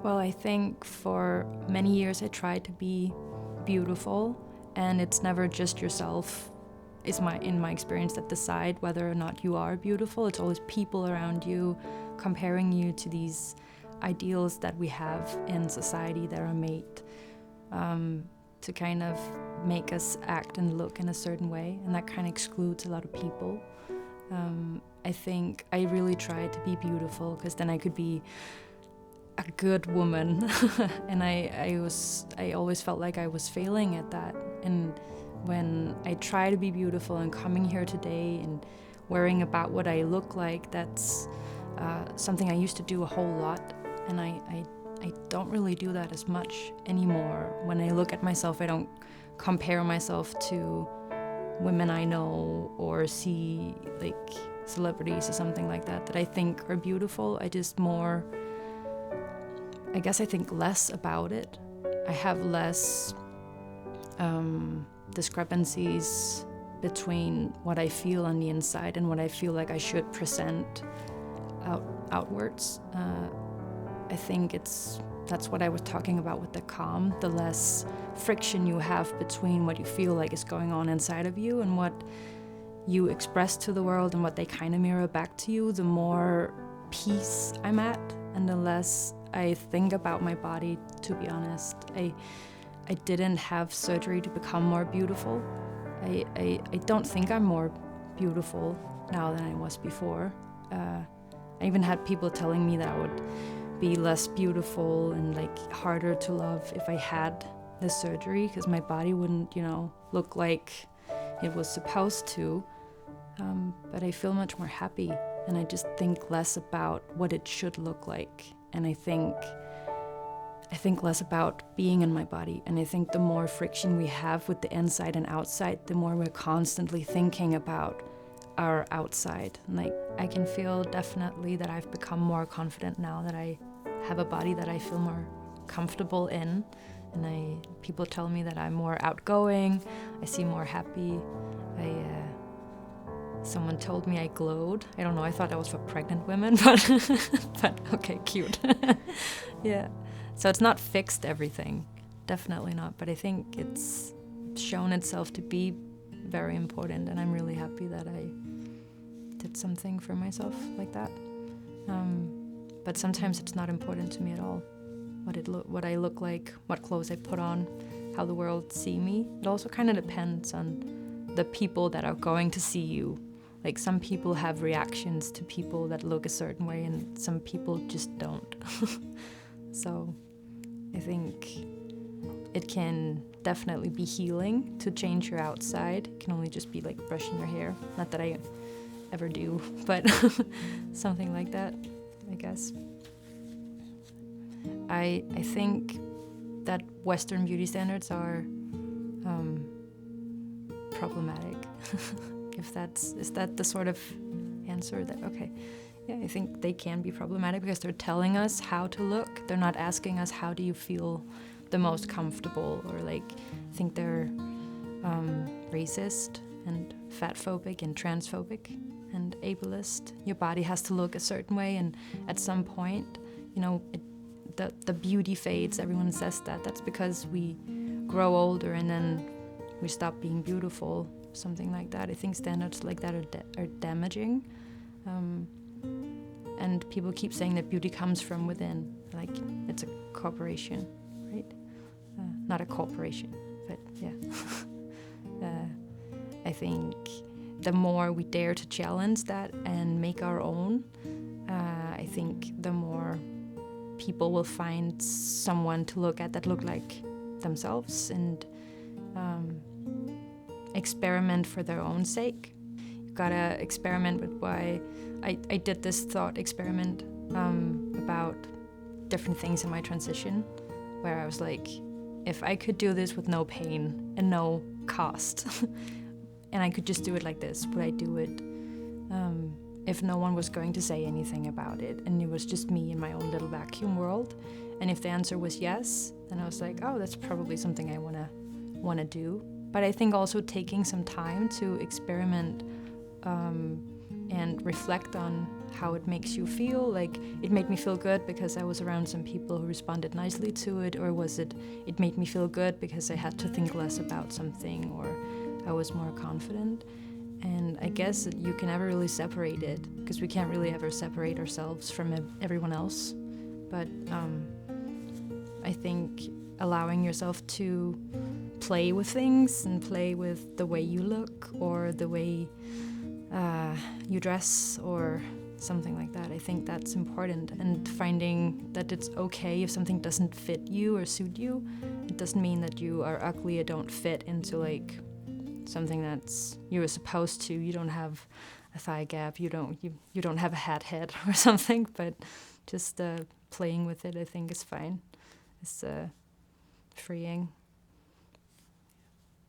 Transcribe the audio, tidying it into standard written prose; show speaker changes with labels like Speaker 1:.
Speaker 1: Well, I think for many years I tried to be beautiful, and it's never just yourself, in my experience, that decide whether or not you are beautiful. It's always people around you comparing you to these ideals that we have in society that are made to kind of make us act and look in a certain way, and that kind of excludes a lot of people. I think I really tried to be beautiful because then I could be a good woman and I always felt like I was failing at that. And when I try to be beautiful and coming here today and worrying about what I look like, that's something I used to do a whole lot, and I don't really do that as much anymore. When I look at myself, I don't compare myself to women I know or see like celebrities or something like that I think are beautiful. I think less about it. I have less discrepancies between what I feel on the inside and what I feel like I should present outwards. I think that's what I was talking about with the calm. The less friction you have between what you feel like is going on inside of you and what you express to the world and what they kind of mirror back to you, the more peace I'm at, and the less I think about my body, to be honest. I didn't have surgery to become more beautiful. I don't think I'm more beautiful now than I was before. I even had people telling me that I would be less beautiful and like harder to love if I had this surgery, because my body wouldn't, look like it was supposed to. But I feel much more happy, and I just think less about what it should look like. And I think less about being in my body. And I think the more friction we have with the inside and outside, the more we're constantly thinking about our outside. And like, I can feel definitely that I've become more confident now that I have a body that I feel more comfortable in. And people tell me that I'm more outgoing, I seem more happy. Someone told me I glowed. I don't know, I thought that was for pregnant women, but okay, cute. Yeah. So it's not fixed everything, definitely not, but I think it's shown itself to be very important, and I'm really happy that I did something for myself like that. But sometimes it's not important to me at all, what I look like, what clothes I put on, how the world see me. It also kind of depends on the people that are going to see you. Like, some people have reactions to people that look a certain way, and some people just don't. So I think it can definitely be healing to change your outside. It can only just be like brushing your hair. Not that I ever do, but something like that, I guess. I think that Western beauty standards are problematic. Is that the sort of answer that, okay. Yeah, I think they can be problematic because they're telling us how to look. They're not asking us, how do you feel the most comfortable? Or like, I think they're racist and fatphobic and transphobic and ableist. Your body has to look a certain way, and at some point, the beauty fades. Everyone says that. That's because we grow older and then we stop being beautiful, something like that. I think standards like that are damaging. And people keep saying that beauty comes from within, like it's a corporation, right? Not a corporation, but yeah. I think the more we dare to challenge that and make our own, I think the more people will find someone to look at that look like themselves and experiment for their own sake. You gotta experiment with why. I did this thought experiment about different things in my transition, where I was like, if I could do this with no pain and no cost, and I could just do it like this, would I do it? If no one was going to say anything about it, and it was just me in my own little vacuum world, and if the answer was yes, then I was like, oh, that's probably something I wanna do. But I think also taking some time to experiment and reflect on how it makes you feel. Like, it made me feel good because I was around some people who responded nicely to it, or was it made me feel good because I had to think less about something, or I was more confident. And I guess that you can never really separate it, because we can't really ever separate ourselves from everyone else. But I think allowing yourself to play with things and play with the way you look or the way you dress or something like that, I think that's important. And finding that it's okay if something doesn't fit you or suit you. It doesn't mean that you are ugly or don't fit into like something that's you were supposed to. You don't have a thigh gap, you don't have a hat head or something, but just playing with it, I think, is fine. It's freeing.